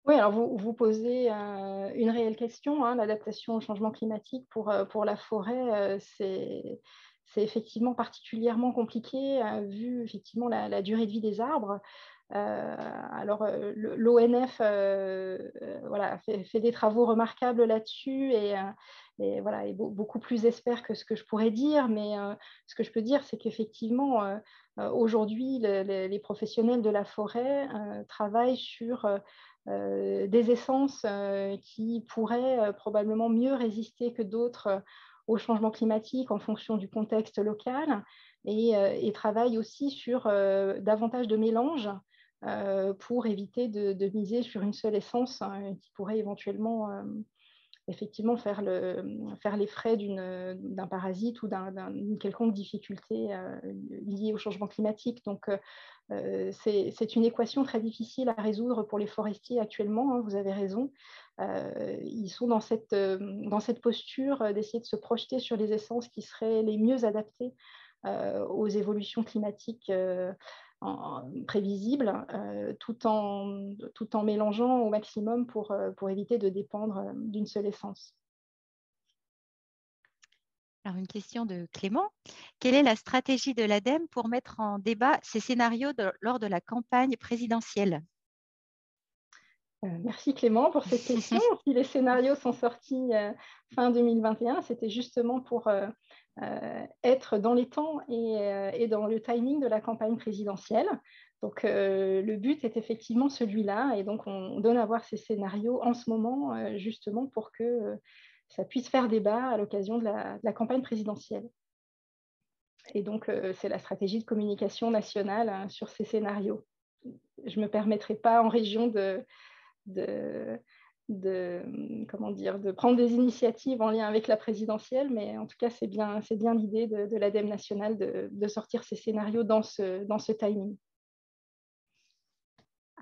Oui, alors vous posez une réelle question. Hein. L'adaptation au changement climatique pour la forêt, c'est effectivement particulièrement compliqué vu effectivement la durée de vie des arbres. Alors, l'ONF voilà, fait des travaux remarquables là-dessus et voilà, est beaucoup plus expert que ce que je pourrais dire. Mais ce que je peux dire, c'est qu'effectivement, aujourd'hui, les professionnels de la forêt travaillent sur des essences qui pourraient probablement mieux résister que d'autres au changement climatique en fonction du contexte local et travaillent aussi sur davantage de mélanges pour éviter de miser sur une seule essence hein, qui pourrait éventuellement effectivement faire les frais d'un parasite ou d'une quelconque difficulté liée au changement climatique. Donc, c'est une équation très difficile à résoudre pour les forestiers actuellement, hein, vous avez raison. Ils sont dans cette posture d'essayer de se projeter sur les essences qui seraient les mieux adaptées aux évolutions climatiques prévisible, tout en mélangeant au maximum pour éviter de dépendre d'une seule essence. Alors, une question de Clément. Quelle est la stratégie de l'ADEME pour mettre en débat ces scénarios lors de la campagne présidentielle? Merci Clément pour cette question. Si les scénarios sont sortis fin 2021, c'était justement pour être dans les temps et dans le timing de la campagne présidentielle. Donc le but est effectivement celui-là, et donc on donne à voir ces scénarios en ce moment justement pour que ça puisse faire débat à l'occasion de la campagne présidentielle. Et donc c'est la stratégie de communication nationale sur ces scénarios. Je ne me permettrai pas en région de prendre des initiatives en lien avec la présidentielle, mais en tout cas, c'est bien l'idée de l'ADEME nationale de sortir ces scénarios dans ce timing.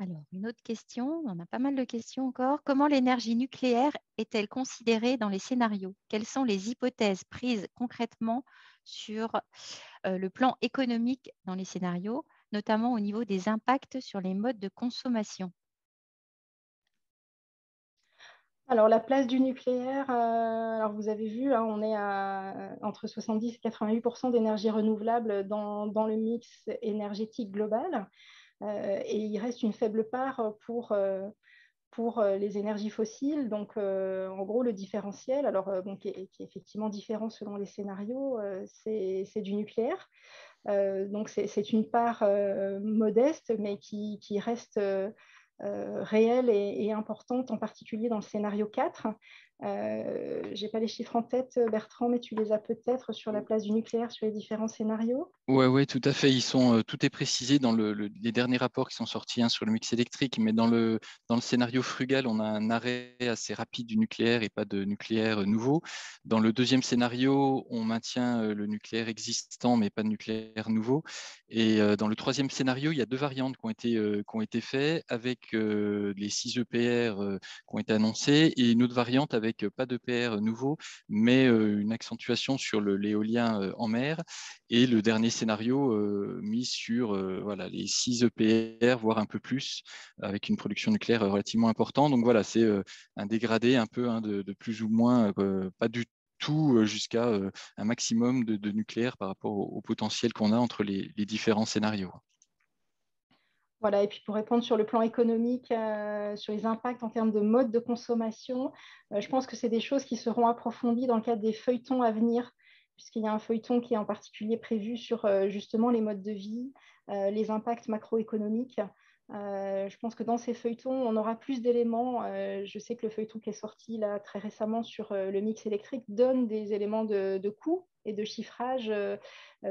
Alors, une autre question, on a pas mal de questions encore. Comment l'énergie nucléaire est-elle considérée dans les scénarios? Quelles sont les hypothèses prises concrètement sur le plan économique dans les scénarios, notamment au niveau des impacts sur les modes de consommation? Alors, la place du nucléaire, alors vous avez vu, hein, on est à entre 70 et 88% d'énergie renouvelable dans le mix énergétique global. Et il reste une faible part pour les énergies fossiles. Donc, en gros, le différentiel, alors, qui est effectivement différent selon les scénarios, c'est du nucléaire. Donc, c'est une part modeste, mais qui reste réelle et importante, en particulier dans le scénario 4. Je n'ai pas les chiffres en tête, Bertrand, mais tu les as peut-être sur la place du nucléaire sur les différents scénarios. Oui, tout à fait. Tout est précisé dans les derniers rapports qui sont sortis sur le mix électrique, mais dans le scénario frugal, on a un arrêt assez rapide du nucléaire et pas de nucléaire nouveau. Dans le deuxième scénario, on maintient le nucléaire existant, mais pas de nucléaire nouveau. Et dans le troisième scénario, il y a deux variantes qui ont été faites, avec les 6 EPR qui ont été annoncés, et une autre variante avec pas d'EPR nouveau, mais une accentuation sur l'éolien en mer. Et le dernier scénario mis sur les 6 EPR, voire un peu plus, avec une production nucléaire relativement importante. Donc voilà, c'est un dégradé un peu de plus ou moins, pas du tout jusqu'à un maximum de nucléaire par rapport au potentiel qu'on a entre les différents scénarios. Voilà, et puis pour répondre sur le plan économique, sur les impacts en termes de mode de consommation, je pense que c'est des choses qui seront approfondies dans le cadre des feuilletons à venir, puisqu'il y a un feuilleton qui est en particulier prévu sur justement les modes de vie, les impacts macroéconomiques. Je pense que dans ces feuilletons, on aura plus d'éléments. Je sais que le feuilleton qui est sorti là, très récemment sur le mix électrique donne des éléments de coût et de chiffrage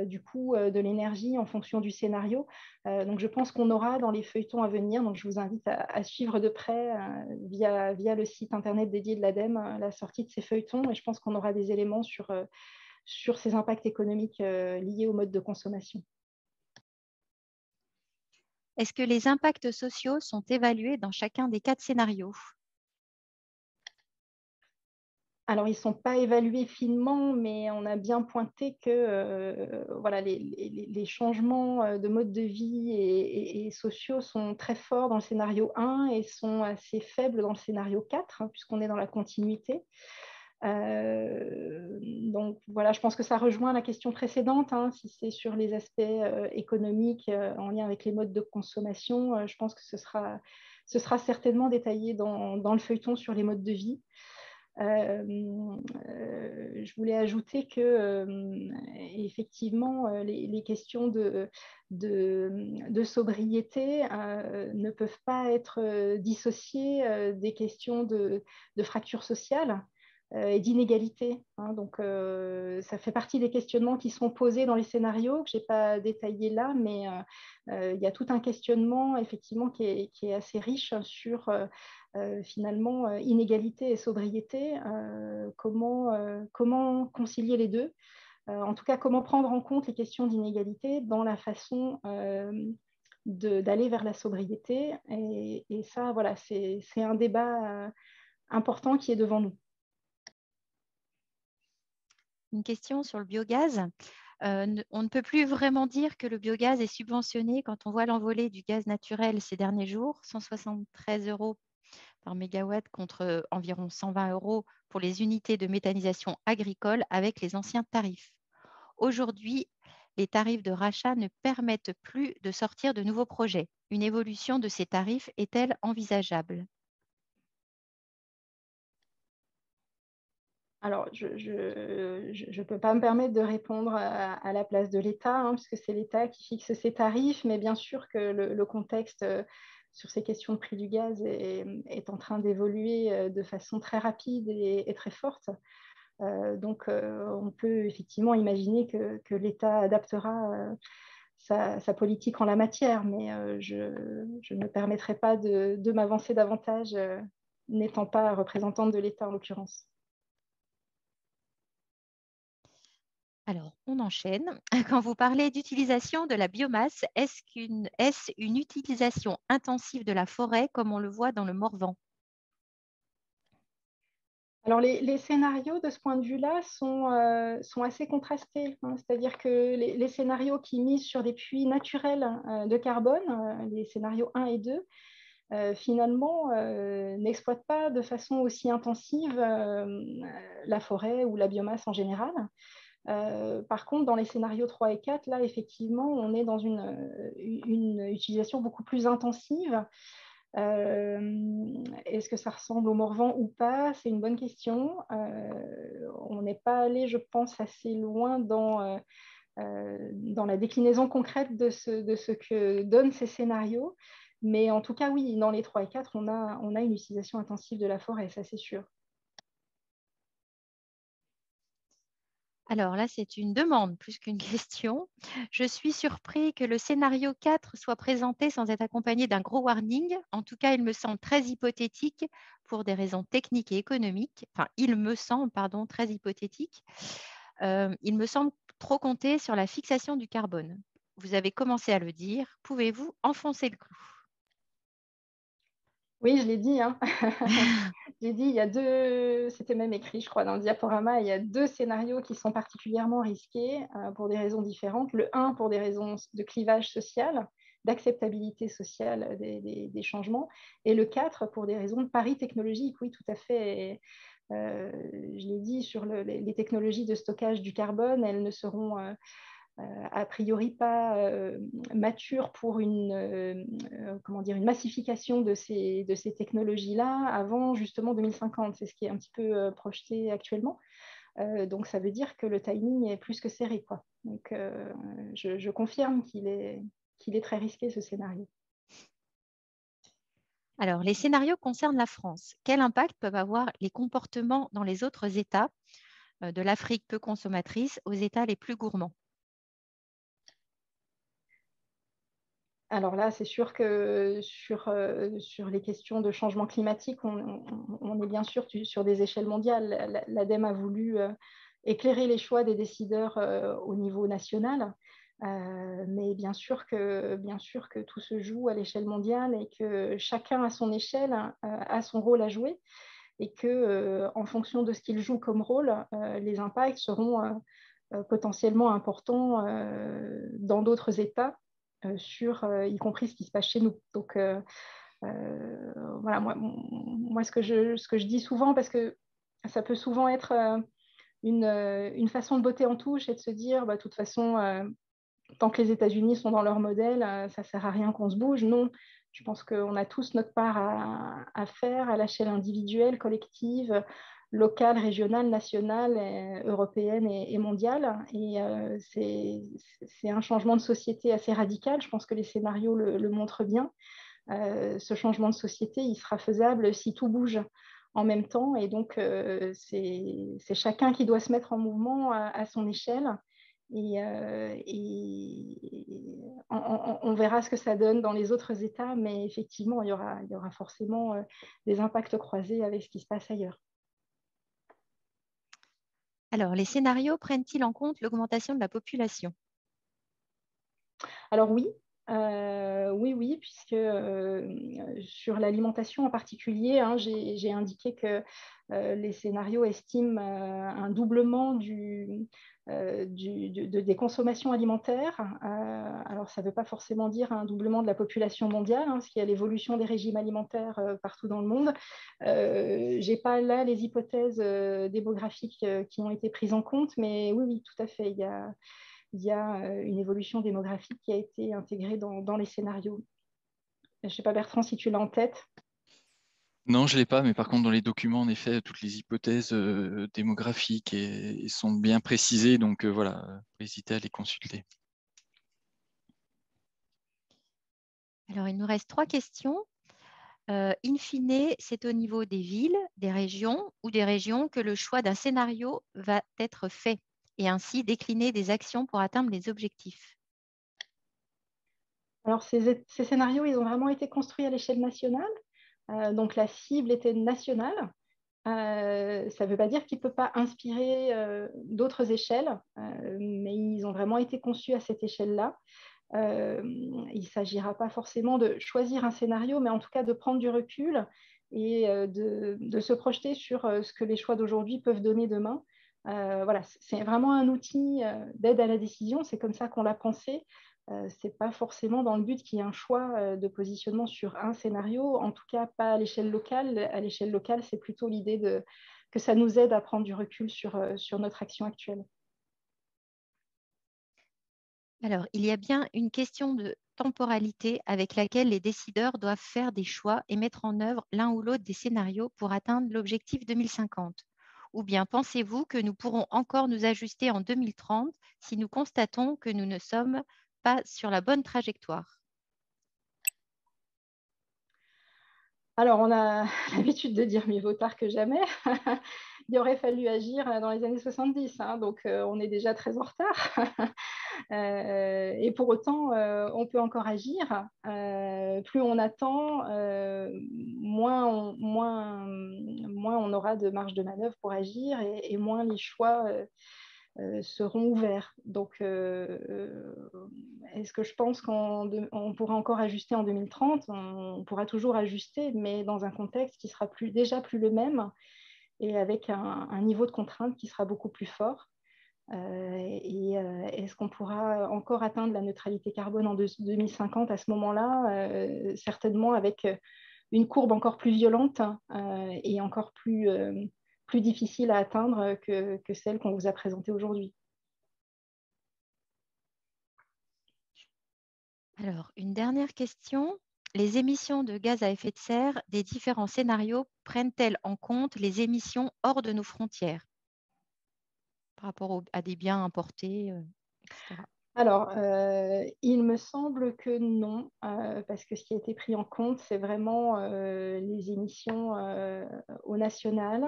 du coût de l'énergie en fonction du scénario. Donc, je pense qu'on aura dans les feuilletons à venir, donc je vous invite à suivre de près via le site internet dédié de l'ADEME la sortie de ces feuilletons, et je pense qu'on aura des éléments sur ces impacts économiques liés au mode de consommation. Est-ce que les impacts sociaux sont évalués dans chacun des 4 scénarios? Alors, ils ne sont pas évalués finement, mais on a bien pointé que les changements de mode de vie et sociaux sont très forts dans le scénario 1 et sont assez faibles dans le scénario 4, puisqu'on est dans la continuité. Donc voilà, je pense que ça rejoint la question précédente, si c'est sur les aspects économiques en lien avec les modes de consommation, je pense que ce sera certainement détaillé dans le feuilleton sur les modes de vie. Je voulais ajouter que effectivement les questions de sobriété ne peuvent pas être dissociées des questions de fracture sociale et d'inégalité. Donc, ça fait partie des questionnements qui sont posés dans les scénarios, que je n'ai pas détaillés là, mais il y a tout un questionnement, effectivement, qui est assez riche sur, finalement, inégalité et sobriété. Comment concilier les deux? En tout cas, comment prendre en compte les questions d'inégalité dans la façon d'aller vers la sobriété. Et ça, voilà, c'est un débat important qui est devant nous. Une question sur le biogaz. On ne peut plus vraiment dire que le biogaz est subventionné quand on voit l'envolée du gaz naturel ces derniers jours, 173 euros par mégawatt contre environ 120 euros pour les unités de méthanisation agricole avec les anciens tarifs. Aujourd'hui, les tarifs de rachat ne permettent plus de sortir de nouveaux projets. Une évolution de ces tarifs est-elle envisageable? Alors, je ne peux pas me permettre de répondre à la place de l'État, hein, puisque c'est l'État qui fixe ses tarifs, mais bien sûr que le contexte sur ces questions de prix du gaz est en train d'évoluer de façon très rapide et très forte. Donc, on peut effectivement imaginer que l'État adaptera sa politique en la matière, mais je ne me permettrai pas de m'avancer davantage, n'étant pas représentante de l'État en l'occurrence. Alors, on enchaîne. Quand vous parlez d'utilisation de la biomasse, est-ce une utilisation intensive de la forêt comme on le voit dans le Morvan? Alors, les scénarios de ce point de vue-là sont assez contrastés, hein. C'est-à-dire que les scénarios qui misent sur des puits naturels de carbone, les scénarios 1 et 2, finalement, n'exploitent pas de façon aussi intensive la forêt ou la biomasse en général. Par contre, dans les scénarios 3 et 4, là, effectivement, on est dans une utilisation beaucoup plus intensive. Est-ce que ça ressemble au Morvan ou pas? C'est une bonne question. On n'est pas allé, je pense, assez loin dans la déclinaison concrète de ce que donnent ces scénarios. Mais en tout cas, oui, dans les 3 et 4, on a une utilisation intensive de la forêt, ça c'est sûr. Alors là, c'est une demande plus qu'une question. Je suis surpris que le scénario 4 soit présenté sans être accompagné d'un gros warning. En tout cas, il me semble très hypothétique pour des raisons techniques et économiques. Enfin, il me semble, pardon, très hypothétique. Il me semble trop compter sur la fixation du carbone. Vous avez commencé à le dire. Pouvez-vous enfoncer le clou? Oui, je l'ai dit, hein. J'ai dit, il y a deux, c'était même écrit, je crois, dans le diaporama, il y a deux scénarios qui sont particulièrement risqués pour des raisons différentes. Le 1 pour des raisons de clivage social, d'acceptabilité sociale des changements, et le 4 pour des raisons de pari technologique. Oui, tout à fait. Je l'ai dit, sur les technologies de stockage du carbone, elles ne seront a priori pas mature pour comment dire, une massification de ces technologies-là avant justement 2050. C'est ce qui est un petit peu projeté actuellement. Donc ça veut dire que le timing est plus que serré, quoi. Donc je confirme qu'il est très risqué ce scénario. Alors, les scénarios concernent la France. Quel impact peuvent avoir les comportements dans les autres États, de l'Afrique peu consommatrice aux États les plus gourmands? Alors là, c'est sûr que sur les questions de changement climatique, on est bien sûr sur des échelles mondiales. L'ADEME a voulu éclairer les choix des décideurs au niveau national, mais bien sûr que tout se joue à l'échelle mondiale et que chacun à son échelle a son rôle à jouer et que en fonction de ce qu'il joue comme rôle, les impacts seront potentiellement importants dans d'autres États y compris ce qui se passe chez nous. Donc, voilà, moi ce que je dis souvent, parce que ça peut souvent être une façon de botter en touche et de se dire, bah, de toute façon, tant que les États-Unis sont dans leur modèle, ça ne sert à rien qu'on se bouge. Non, je pense qu'on a tous notre part à faire à l'échelle individuelle, collective, locale, régionale, nationale, européenne et mondiale. Et c'est un changement de société assez radical. Je pense que les scénarios le montrent bien. Ce changement de société, il sera faisable si tout bouge en même temps. Et donc, c'est chacun qui doit se mettre en mouvement à son échelle. Et on verra ce que ça donne dans les autres États, mais effectivement, il y aura forcément des impacts croisés avec ce qui se passe ailleurs. Alors, les scénarios prennent-ils en compte l'augmentation de la population? Alors oui, Oui, puisque sur l'alimentation en particulier, hein, j'ai indiqué que les scénarios estiment un doublement des consommations alimentaires. Alors, ça ne veut pas forcément dire un doublement de la population mondiale, hein, parce qu'il y a l'évolution des régimes alimentaires partout dans le monde. Je n'ai pas là les hypothèses démographiques qui ont été prises en compte, mais oui, tout à fait. Il y a une évolution démographique qui a été intégrée dans les scénarios. Je ne sais pas, Bertrand, si tu l'as en tête. Non, je ne l'ai pas, mais par contre, dans les documents, en effet, toutes les hypothèses démographiques sont bien précisées, donc voilà, pas hésiter à les consulter. Alors, il nous reste 3 questions. In fine, c'est au niveau des villes, des régions ou des régions que le choix d'un scénario va être fait et ainsi décliner des actions pour atteindre les objectifs. Alors, ces scénarios, ils ont vraiment été construits à l'échelle nationale. Donc, la cible était nationale. Ça ne veut pas dire qu'il ne peut pas inspirer d'autres échelles, mais ils ont vraiment été conçus à cette échelle-là. Il ne s'agira pas forcément de choisir un scénario, mais en tout cas de prendre du recul et de se projeter sur ce que les choix d'aujourd'hui peuvent donner demain. Voilà, c'est vraiment un outil d'aide à la décision, c'est comme ça qu'on l'a pensé. Ce n'est pas forcément dans le but qu'il y ait un choix de positionnement sur un scénario, en tout cas pas à l'échelle locale. À l'échelle locale, c'est plutôt l'idée que ça nous aide à prendre du recul sur notre action actuelle. Alors, il y a bien une question de temporalité avec laquelle les décideurs doivent faire des choix et mettre en œuvre l'un ou l'autre des scénarios pour atteindre l'objectif 2050. Ou bien pensez-vous que nous pourrons encore nous ajuster en 2030 si nous constatons que nous ne sommes pas sur la bonne trajectoire? Alors, on a l'habitude de dire mieux vaut tard que jamais. Il aurait fallu agir dans les années 70, hein, donc on est déjà très en retard. Et pour autant, on peut encore agir. Plus on attend, moins on aura de marge de manœuvre pour agir et moins les choix seront ouverts. Donc, est-ce que je pense qu'on pourra encore ajuster en 2030? On pourra toujours ajuster, mais dans un contexte qui sera déjà plus le même et avec un niveau de contrainte qui sera beaucoup plus fort. Est-ce qu'on pourra encore atteindre la neutralité carbone en 2050 à ce moment-là? Certainement avec une courbe encore plus violente et encore plus difficile à atteindre que celle qu'on vous a présentée aujourd'hui. Alors, une dernière question. Les émissions de gaz à effet de serre des différents scénarios prennent-elles en compte les émissions hors de nos frontières par rapport à des biens importés, etc. Alors, il me semble que non, parce que ce qui a été pris en compte, c'est vraiment les émissions au national.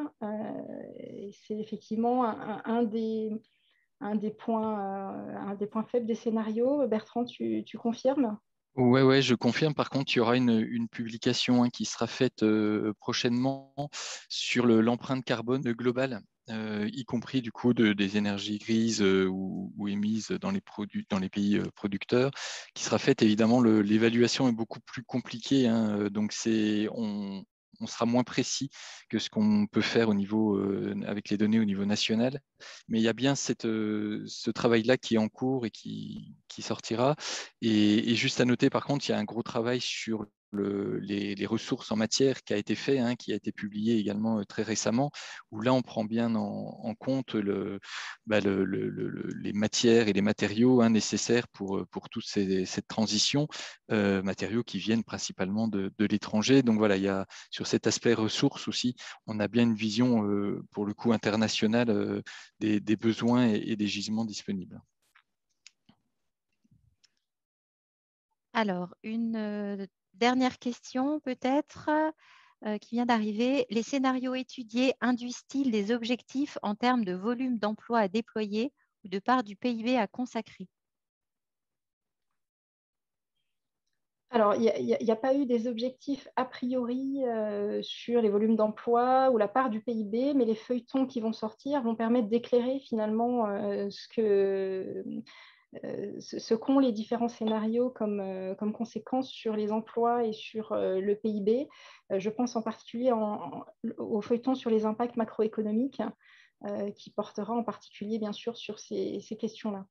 C'est effectivement un des points faibles des scénarios. Bertrand, tu confirmes? Ouais, je confirme. Par contre, il y aura une publication qui sera faite prochainement sur l'empreinte carbone globale, y compris du coup des énergies grises ou émises dans les pays producteurs, qui sera faite. Évidemment, l'évaluation est beaucoup plus compliquée, hein, donc on sera moins précis que ce qu'on peut faire avec les données au niveau national. Mais il y a bien ce travail-là qui est en cours et qui sortira. Et juste à noter, par contre, il y a un gros travail sur les ressources en matière qui a été fait, qui a été publié également très récemment, où là, on prend bien en compte les matières et les matériaux nécessaires pour toute cette transition, matériaux qui viennent principalement de l'étranger. Donc voilà, il y a, sur cet aspect ressources aussi, on a bien une vision, pour le coup, internationale des besoins et des gisements disponibles. Alors, une dernière question peut-être qui vient d'arriver. Les scénarios étudiés induisent-ils des objectifs en termes de volume d'emplois à déployer ou de part du PIB à consacrer? Alors, il n'y a pas eu des objectifs a priori sur les volumes d'emploi ou la part du PIB, mais les feuilletons qui vont sortir vont permettre d'éclairer finalement ce qu'ont les différents scénarios comme conséquence sur les emplois et sur le PIB. Je pense en particulier au feuilleton sur les impacts macroéconomiques qui portera en particulier, bien sûr, sur ces questions-là.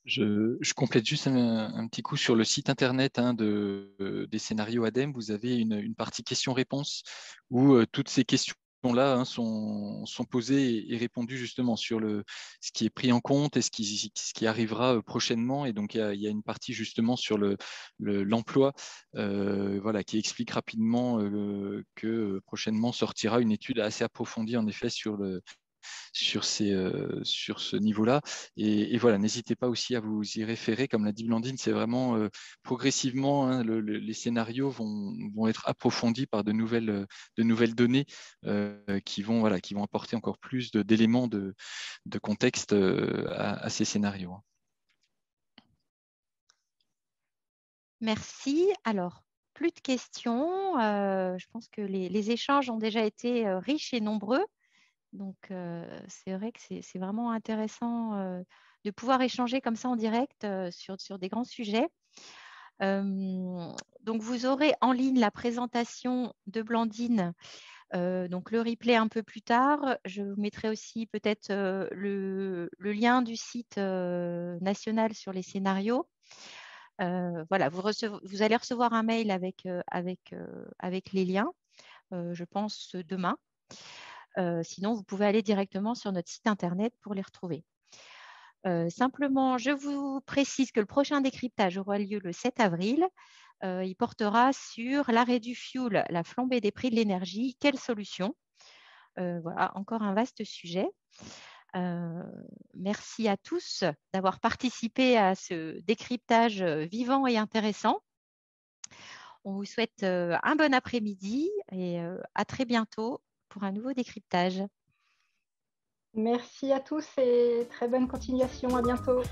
Je complète juste un petit coup sur le site internet des scénarios ADEME. Vous avez une partie questions-réponses où toutes ces questions-là sont posées et répondues justement sur ce qui est pris en compte et ce qui arrivera prochainement. Et donc, il y a une partie justement sur l'emploi voilà, qui explique rapidement que prochainement sortira une étude assez approfondie en effet sur ce niveau-là. Et voilà, n'hésitez pas aussi à vous y référer. Comme l'a dit Blandine, c'est vraiment progressivement, hein, les scénarios vont être approfondis par de nouvelles données qui vont apporter encore plus d'éléments de contexte à ces scénarios. Merci. Alors, plus de questions. Je pense que les échanges ont déjà été riches et nombreux. Donc, c'est vrai que c'est vraiment intéressant de pouvoir échanger comme ça en direct sur des grands sujets. Donc, vous aurez en ligne la présentation de Blandine, donc le replay un peu plus tard. Je vous mettrai aussi peut-être le lien du site national sur les scénarios. Voilà, vous allez recevoir un mail avec les liens, je pense demain. Sinon, vous pouvez aller directement sur notre site internet pour les retrouver. Simplement, je vous précise que le prochain décryptage aura lieu le 7 avril. Il portera sur l'arrêt du fioul, la flambée des prix de l'énergie. Quelle solution? Voilà, encore un vaste sujet. Merci à tous d'avoir participé à ce décryptage vivant et intéressant. On vous souhaite un bon après-midi et à très bientôt pour un nouveau décryptage. Merci à tous et très bonne continuation. À bientôt.